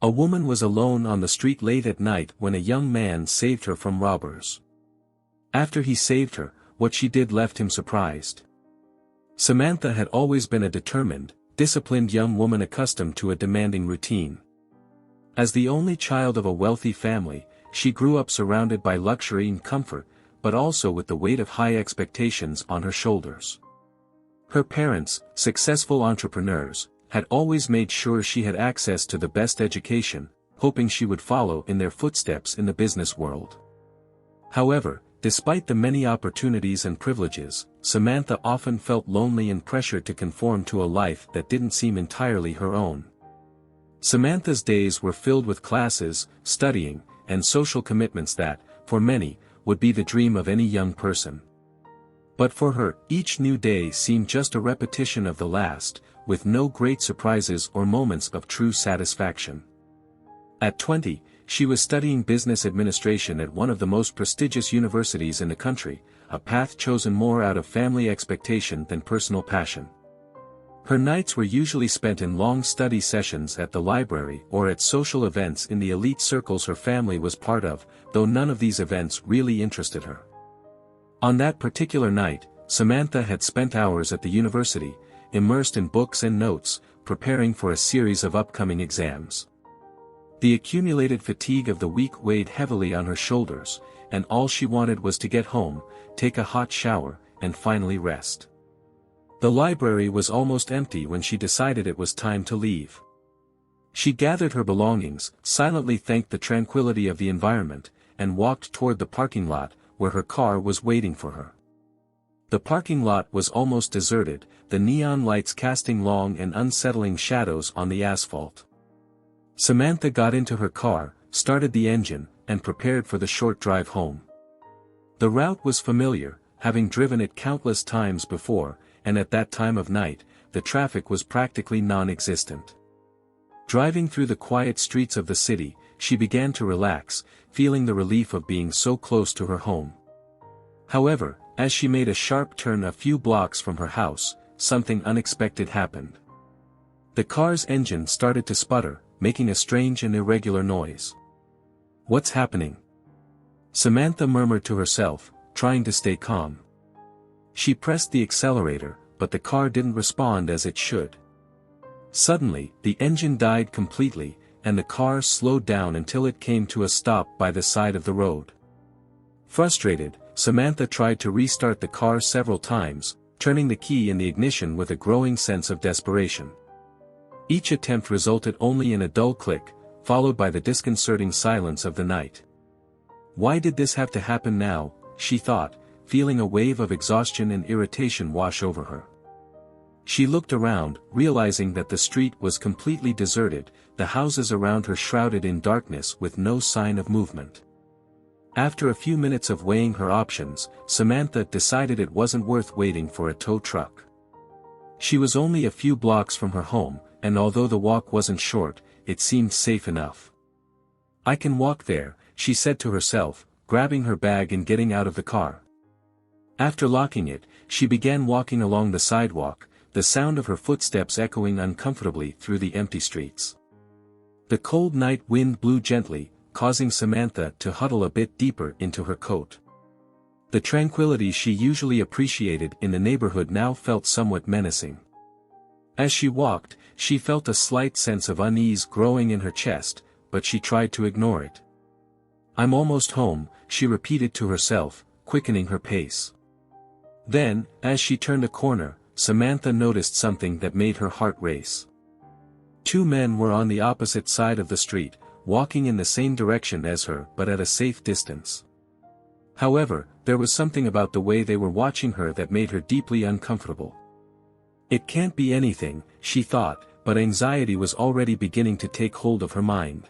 A woman was alone on the street late at night when a young man saved her from robbers. After he saved her, what she did left him surprised. Samantha had always been a determined, disciplined young woman accustomed to a demanding routine. As the only child of a wealthy family, she grew up surrounded by luxury and comfort, but also with the weight of high expectations on her shoulders. Her parents, successful entrepreneurs, had always made sure she had access to the best education, hoping she would follow in their footsteps in the business world. However, despite the many opportunities and privileges, Samantha often felt lonely and pressured to conform to a life that didn't seem entirely her own. Samantha's days were filled with classes, studying, and social commitments that, for many, would be the dream of any young person. But for her, each new day seemed just a repetition of the last, with no great surprises or moments of true satisfaction. At 20, she was studying business administration at one of the most prestigious universities in the country, a path chosen more out of family expectation than personal passion. Her nights were usually spent in long study sessions at the library or at social events in the elite circles her family was part of, though none of these events really interested her. On that particular night, Samantha had spent hours at the university, immersed in books and notes, preparing for a series of upcoming exams. The accumulated fatigue of the week weighed heavily on her shoulders, and all she wanted was to get home, take a hot shower, and finally rest. The library was almost empty when she decided it was time to leave. She gathered her belongings, silently thanked the tranquility of the environment, and walked toward the parking lot, where her car was waiting for her. The parking lot was almost deserted, the neon lights casting long and unsettling shadows on the asphalt. Samantha got into her car, started the engine, and prepared for the short drive home. The route was familiar, having driven it countless times before, and at that time of night, the traffic was practically non-existent. Driving through the quiet streets of the city, she began to relax, feeling the relief of being so close to her home. However, as she made a sharp turn a few blocks from her house, something unexpected happened. The car's engine started to sputter, making a strange and irregular noise. "What's happening?" Samantha murmured to herself, trying to stay calm. She pressed the accelerator, but the car didn't respond as it should. Suddenly, the engine died completely, and the car slowed down until it came to a stop by the side of the road. Frustrated, Samantha tried to restart the car several times, turning the key in the ignition with a growing sense of desperation. Each attempt resulted only in a dull click, followed by the disconcerting silence of the night. Why did this have to happen now, she thought, feeling a wave of exhaustion and irritation wash over her. She looked around, realizing that the street was completely deserted, the houses around her shrouded in darkness with no sign of movement. After a few minutes of weighing her options, Samantha decided it wasn't worth waiting for a tow truck. She was only a few blocks from her home, and although the walk wasn't short, it seemed safe enough. "I can walk there," she said to herself, grabbing her bag and getting out of the car. After locking it, she began walking along the sidewalk, the sound of her footsteps echoing uncomfortably through the empty streets. The cold night wind blew gently, causing Samantha to huddle a bit deeper into her coat. The tranquility she usually appreciated in the neighborhood now felt somewhat menacing. As she walked, she felt a slight sense of unease growing in her chest, but she tried to ignore it. "I'm almost home," she repeated to herself, quickening her pace. Then, as she turned a corner, Samantha noticed something that made her heart race. Two men were on the opposite side of the street, walking in the same direction as her but at a safe distance. However, there was something about the way they were watching her that made her deeply uncomfortable. It can't be anything, she thought, but anxiety was already beginning to take hold of her mind.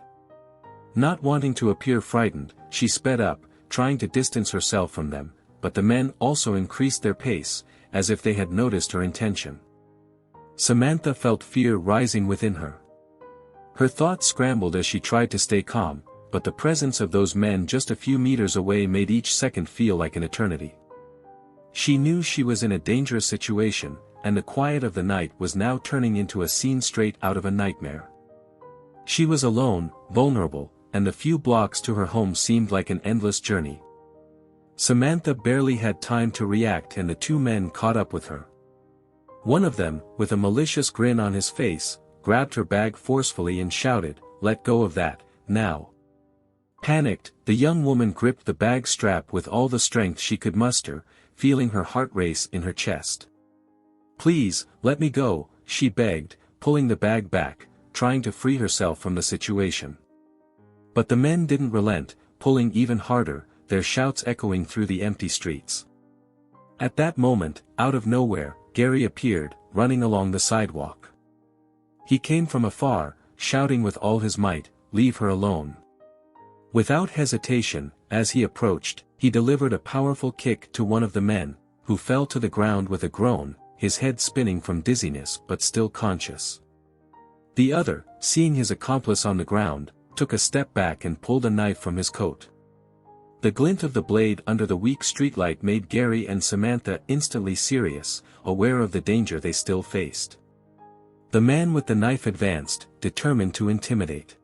Not wanting to appear frightened, she sped up, trying to distance herself from them, but the men also increased their pace, as if they had noticed her intention. Samantha felt fear rising within her. Her thoughts scrambled as she tried to stay calm, but the presence of those men just a few meters away made each second feel like an eternity. She knew she was in a dangerous situation, and the quiet of the night was now turning into a scene straight out of a nightmare. She was alone, vulnerable, and the few blocks to her home seemed like an endless journey. Samantha barely had time to react and the two men caught up with her. One of them, with a malicious grin on his face, grabbed her bag forcefully and shouted, "Let go of that, now." Panicked, the young woman gripped the bag strap with all the strength she could muster, feeling her heart race in her chest. "Please, let me go," she begged, pulling the bag back, trying to free herself from the situation. But the men didn't relent, pulling even harder, their shouts echoing through the empty streets. At that moment, out of nowhere, Gary appeared, running along the sidewalk. He came from afar, shouting with all his might, "Leave her alone." Without hesitation, as he approached, he delivered a powerful kick to one of the men, who fell to the ground with a groan, his head spinning from dizziness but still conscious. The other, seeing his accomplice on the ground, took a step back and pulled a knife from his coat. The glint of the blade under the weak streetlight made Gary and Samantha instantly serious, aware of the danger they still faced. The man with the knife advanced, determined to intimidate.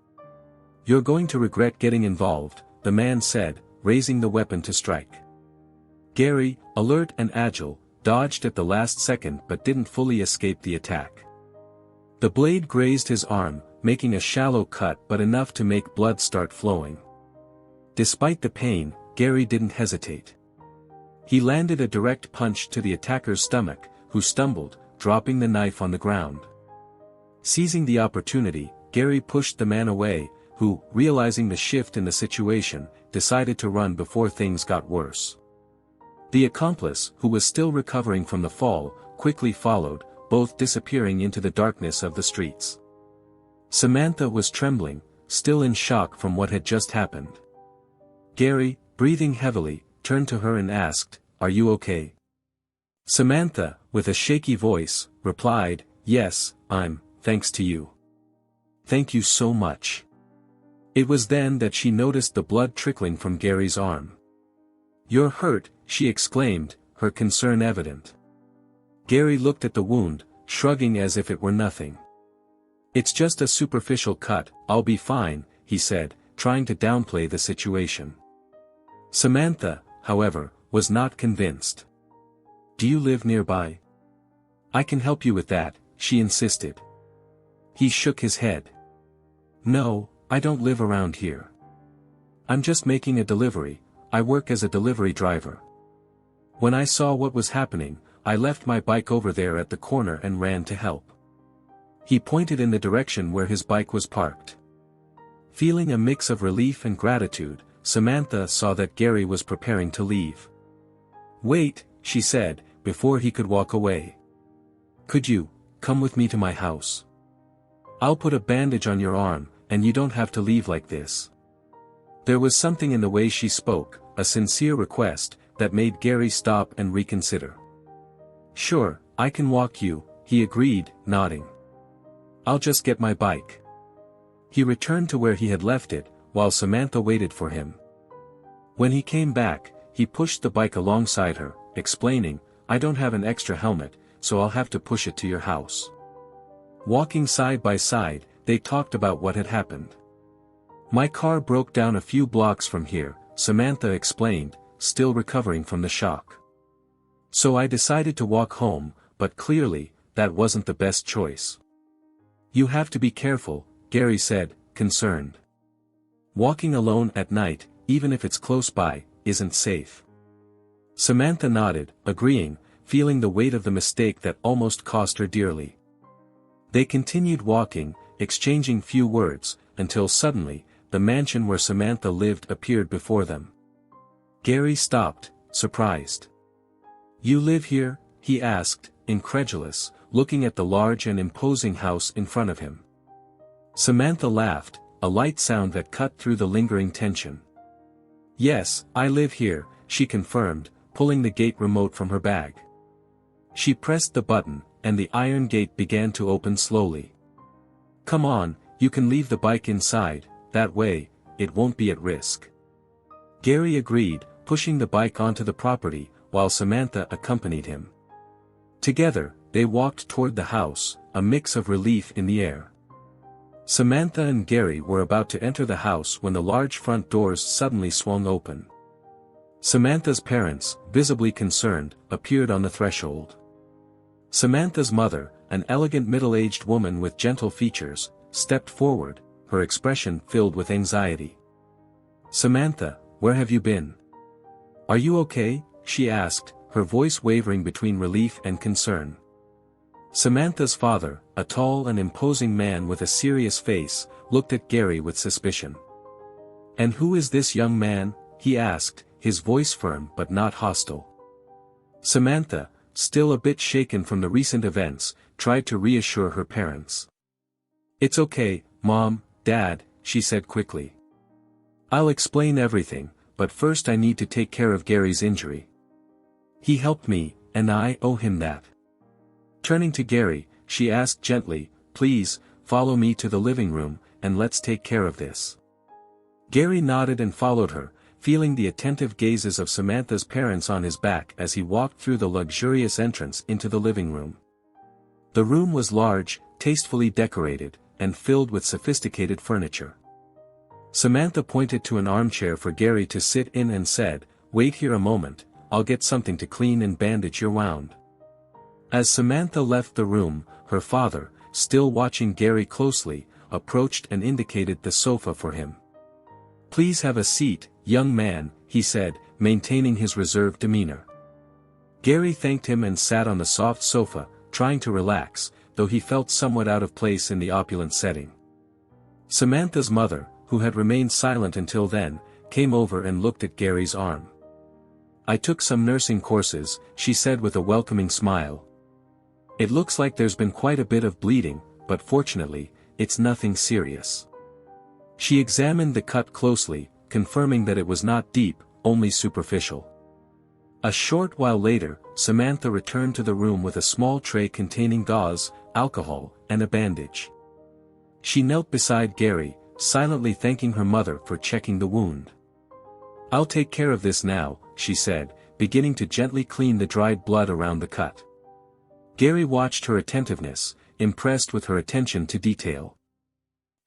"You're going to regret getting involved," the man said, raising the weapon to strike. Gary, alert and agile, dodged at the last second but didn't fully escape the attack. The blade grazed his arm, making a shallow cut but enough to make blood start flowing. Despite the pain, Gary didn't hesitate. He landed a direct punch to the attacker's stomach, who stumbled, dropping the knife on the ground. Seizing the opportunity, Gary pushed the man away, who, realizing the shift in the situation, decided to run before things got worse. The accomplice, who was still recovering from the fall, quickly followed, both disappearing into the darkness of the streets. Samantha was trembling, still in shock from what had just happened. Gary, breathing heavily, turned to her and asked, "Are you okay?" Samantha, with a shaky voice, replied, "Yes, thanks to you. Thank you so much." It was then that she noticed the blood trickling from Gary's arm. "You're hurt," she exclaimed, her concern evident. Gary looked at the wound, shrugging as if it were nothing. "It's just a superficial cut, I'll be fine," he said, trying to downplay the situation. Samantha, however, was not convinced. "Do you live nearby? I can help you with that," she insisted. He shook his head. "No, I don't live around here. I'm just making a delivery, I work as a delivery driver. When I saw what was happening, I left my bike over there at the corner and ran to help." He pointed in the direction where his bike was parked. Feeling a mix of relief and gratitude, Samantha saw that Gary was preparing to leave. "Wait," she said, before he could walk away. "Could you come with me to my house? I'll put a bandage on your arm, and you don't have to leave like this." There was something in the way she spoke, a sincere request, that made Gary stop and reconsider. "Sure, I can walk you," he agreed, nodding. "I'll just get my bike." He returned to where he had left it, while Samantha waited for him. When he came back, he pushed the bike alongside her, explaining, "I don't have an extra helmet, so I'll have to push it to your house." Walking side by side, they talked about what had happened. "My car broke down a few blocks from here," Samantha explained, still recovering from the shock. "So I decided to walk home, but clearly, that wasn't the best choice." "You have to be careful," Gary said, concerned. "Walking alone at night, even if it's close by, isn't safe." Samantha nodded, agreeing, feeling the weight of the mistake that almost cost her dearly. They continued walking, exchanging few words, until suddenly, the mansion where Samantha lived appeared before them. Gary stopped, surprised. "You live here?" he asked, incredulous, looking at the large and imposing house in front of him. Samantha laughed, a light sound that cut through the lingering tension. "Yes, I live here," she confirmed, pulling the gate remote from her bag. She pressed the button, and the iron gate began to open slowly. "Come on, you can leave the bike inside, that way, it won't be at risk." Gary agreed, pushing the bike onto the property, while Samantha accompanied him. Together, they walked toward the house, a mix of relief in the air. Samantha and Gary were about to enter the house when the large front doors suddenly swung open. Samantha's parents, visibly concerned, appeared on the threshold. Samantha's mother, an elegant middle-aged woman with gentle features, stepped forward, her expression filled with anxiety. "Samantha, where have you been? Are you okay?" she asked, her voice wavering between relief and concern. Samantha's father, a tall and imposing man with a serious face, looked at Gary with suspicion. "And who is this young man?" he asked, his voice firm but not hostile. Samantha, still a bit shaken from the recent events, tried to reassure her parents. "It's okay, Mom, Dad," she said quickly. "I'll explain everything, but first I need to take care of Gary's injury. He helped me, and I owe him that." Turning to Gary, she asked gently, "Please, follow me to the living room, and let's take care of this." Gary nodded and followed her, feeling the attentive gazes of Samantha's parents on his back as he walked through the luxurious entrance into the living room. The room was large, tastefully decorated, and filled with sophisticated furniture. Samantha pointed to an armchair for Gary to sit in and said, "Wait here a moment, I'll get something to clean and bandage your wound." As Samantha left the room, her father, still watching Gary closely, approached and indicated the sofa for him. "Please have a seat, young man," he said, maintaining his reserved demeanor. Gary thanked him and sat on the soft sofa, trying to relax, though he felt somewhat out of place in the opulent setting. Samantha's mother, who had remained silent until then, came over and looked at Gary's arm. "I took some nursing courses," she said with a welcoming smile. "It looks like there's been quite a bit of bleeding, but fortunately, it's nothing serious." She examined the cut closely, confirming that it was not deep, only superficial. A short while later, Samantha returned to the room with a small tray containing gauze, alcohol, and a bandage. She knelt beside Gary, silently thanking her mother for checking the wound. "I'll take care of this now," she said, beginning to gently clean the dried blood around the cut. Gary watched her attentiveness, impressed with her attention to detail.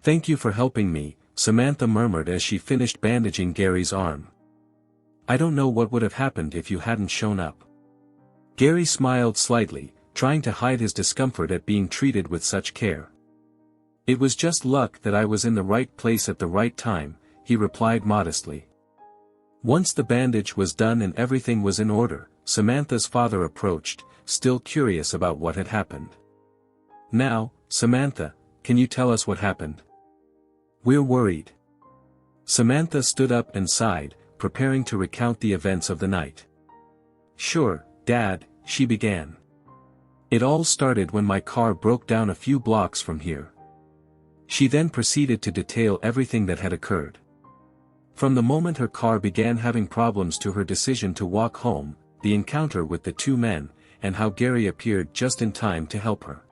"Thank you for helping me," Samantha murmured as she finished bandaging Gary's arm. "I don't know what would have happened if you hadn't shown up." Gary smiled slightly, trying to hide his discomfort at being treated with such care. "It was just luck that I was in the right place at the right time," he replied modestly. Once the bandage was done and everything was in order, Samantha's father approached, still curious about what had happened. "Now, Samantha, can you tell us what happened? We're worried." Samantha stood up and sighed, preparing to recount the events of the night. "Sure, Dad," she began. "It all started when my car broke down a few blocks from here." She then proceeded to detail everything that had occurred. From the moment her car began having problems to her decision to walk home, the encounter with the two men, and how Gary appeared just in time to help her.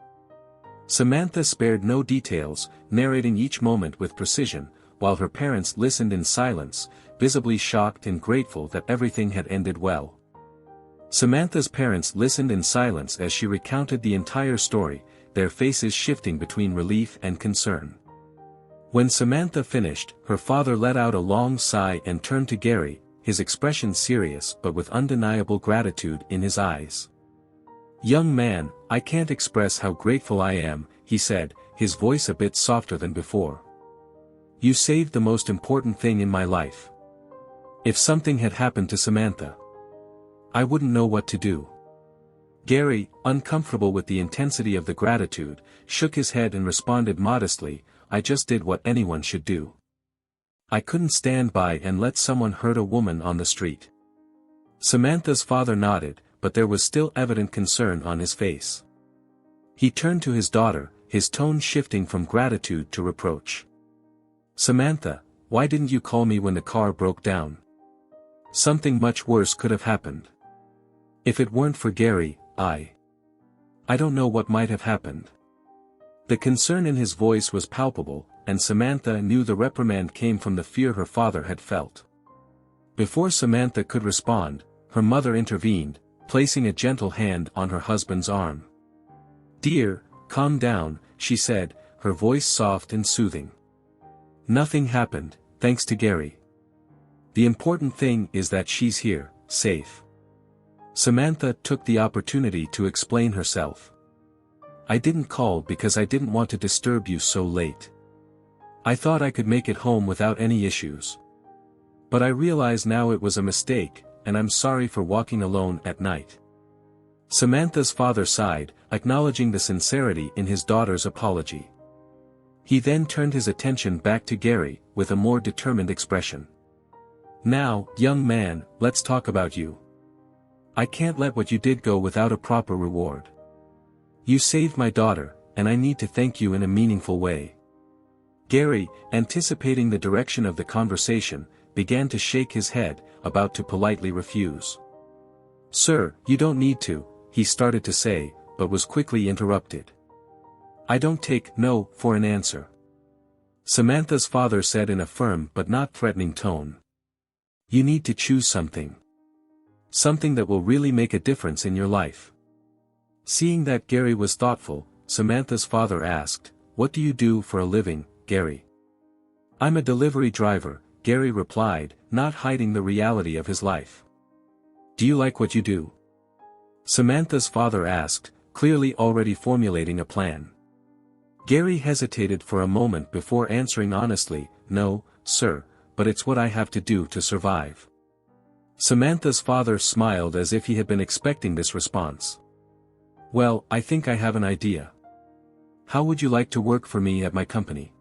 Samantha spared no details, narrating each moment with precision, while her parents listened in silence, visibly shocked and grateful that everything had ended well. Samantha's parents listened in silence as she recounted the entire story, their faces shifting between relief and concern. When Samantha finished, her father let out a long sigh and turned to Gary, his expression serious but with undeniable gratitude in his eyes. "Young man, I can't express how grateful I am," he said, his voice a bit softer than before. "You saved the most important thing in my life. If something had happened to Samantha, I wouldn't know what to do." Gary, uncomfortable with the intensity of the gratitude, shook his head and responded modestly, "I just did what anyone should do. I couldn't stand by and let someone hurt a woman on the street." Samantha's father nodded, but there was still evident concern on his face. He turned to his daughter, his tone shifting from gratitude to reproach. "Samantha, why didn't you call me when the car broke down? Something much worse could have happened. If it weren't for Gary, I don't know what might have happened." The concern in his voice was palpable, and Samantha knew the reprimand came from the fear her father had felt. Before Samantha could respond, her mother intervened, placing a gentle hand on her husband's arm. "Dear, calm down," she said, her voice soft and soothing. Nothing happened, thanks to Gary. The important thing is that she's here, safe. Samantha took the opportunity to explain herself. I didn't call because I didn't want to disturb you so late. I thought I could make it home without any issues. But I realize now it was a mistake, and I'm sorry for walking alone at night. Samantha's father sighed, acknowledging the sincerity in his daughter's apology. He then turned his attention back to Gary, with a more determined expression. Now, young man, let's talk about you. I can't let what you did go without a proper reward. You saved my daughter, and I need to thank you in a meaningful way. Gary, anticipating the direction of the conversation, began to shake his head, about to politely refuse. Sir, you don't need to, he started to say, but was quickly interrupted. I don't take no for an answer. Samantha's father said in a firm but not threatening tone. You need to choose something. Something that will really make a difference in your life. Seeing that Gary was thoughtful, Samantha's father asked, What do you do for a living, Gary? I'm a delivery driver, Gary replied, not hiding the reality of his life. Do you like what you do? Samantha's father asked, clearly already formulating a plan. Gary hesitated for a moment before answering honestly, No, sir, but it's what I have to do to survive. Samantha's father smiled as if he had been expecting this response. Well, I think I have an idea. How would you like to work for me at my company?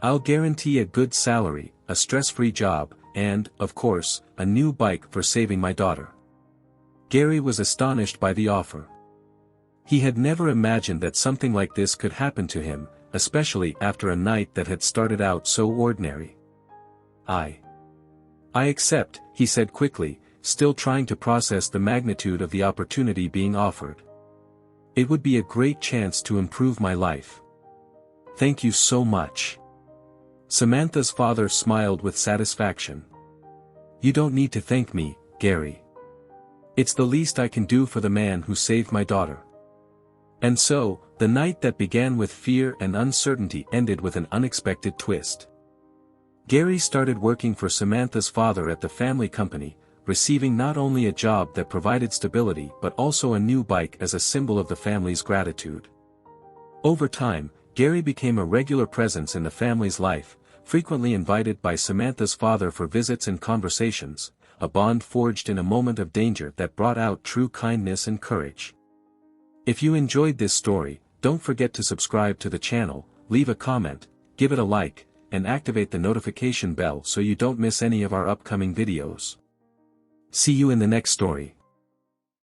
I'll guarantee a good salary, a stress-free job, and, of course, a new bike for saving my daughter. Gary was astonished by the offer. He had never imagined that something like this could happen to him, especially after a night that had started out so ordinary. I accept, he said quickly, still trying to process the magnitude of the opportunity being offered. It would be a great chance to improve my life. Thank you so much. Samantha's father smiled with satisfaction. You don't need to thank me, Gary. It's the least I can do for the man who saved my daughter. And so, the night that began with fear and uncertainty ended with an unexpected twist. Gary started working for Samantha's father at the family company, receiving not only a job that provided stability but also a new bike as a symbol of the family's gratitude. Over time, Gary became a regular presence in the family's life, frequently invited by Samantha's father for visits and conversations, a bond forged in a moment of danger that brought out true kindness and courage. If you enjoyed this story, don't forget to subscribe to the channel, leave a comment, give it a like, and activate the notification bell so you don't miss any of our upcoming videos. See you in the next story.